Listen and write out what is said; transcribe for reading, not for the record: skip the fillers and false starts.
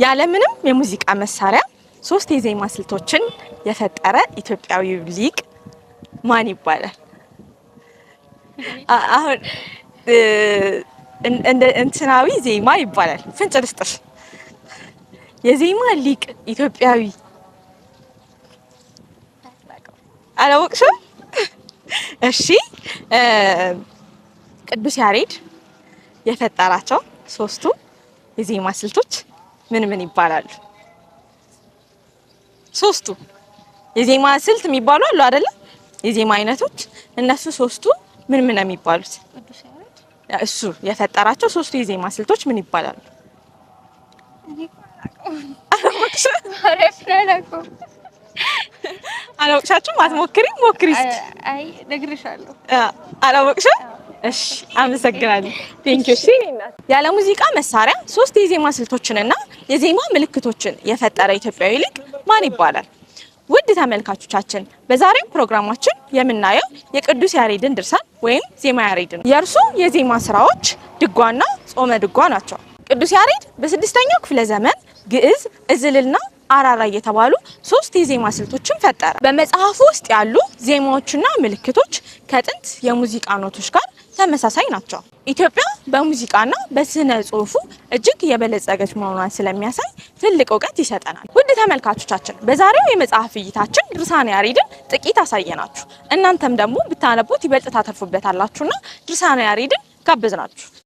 ያለምንም የሙዚቃ መሳሪያ ሶስት የዜማ ስልቶችን የፈጠረ ኢትዮጵያዊ ሊቅ ማን ይባላል? አሁን እንደ እንትናዊ ዜማ ይባላል። ፍንጭ ልስጥሽ። የዜማ ሊቅ ኢትዮጵያዊ አላወቅሽም? እሺ ቅዱስ ያሬድ የፈጠራቸው ሶስቱ የዜማ ስልቶች ምን ምን ይባላሉ? ሶስቱ የዜማ ስልት የሚባሉ አሉ አይደለ? የዜማ አይነቶች እነሱ ሶስቱ ምን ምን የሚባሉት? እሱ የፈጠራቸው ሶስቱ የዜማ ስልቶች ምን ይባላሉ? አላወቅሻችሁም? አትሞክሪም? ሞክሪ እስኪ። አይ ነግሬሻለሁ። አላወቅሽም? እሺ አመሰግናለሁ። ቴንኪው። እሺ ያለ ሙዚቃ መሳሪያ ሶስት የዜማ ስልቶችንና የዜማ ምልክቶችን የፈጠረ ኢትዮጵያዊ ሊቅ ማን ይባላል? ውድ ተመልካቾቻችን በዛሬው ፕሮግራማችን የምናየው የቅዱስ ያሬድን ድርሳን ወይም ዜማ ያሬድን። የእርሱ የዜማ ስራዎች ድጓና ጾመ ድጓ ናቸው። ቅዱስ ያሬድ በ6ኛው ክፍለ ዘመን ግዕዝ፣ እዝልና አራራ የተባሉ ሶስት የዜማ ስልቶችን ፈጠረ። በመጽሐፉ ውስጥ ያሉ ዜማዎችና ምልክቶች ከጥንት የሙዚቃ ኖቶች ጋር ተመሳሳይ ናቸው። ኢትዮጵያ በሙዚቃና በስነ ጽሁፉ እጅግ የበለጸገች መሆኗን ስለሚያሳይ ትልቅ እውቀት ይሰጠናል። ውድ ተመልካቾቻችን በዛሬው የመጽሐፍ እይታችን ድርሳነ ያሬድን ጥቂት አሳየናችሁ። እናንተም ደግሞ ብታነቡት ይበልጥ ታተርፉበታላችሁና ድርሳነ ያሬድን ጋብዝናችሁ።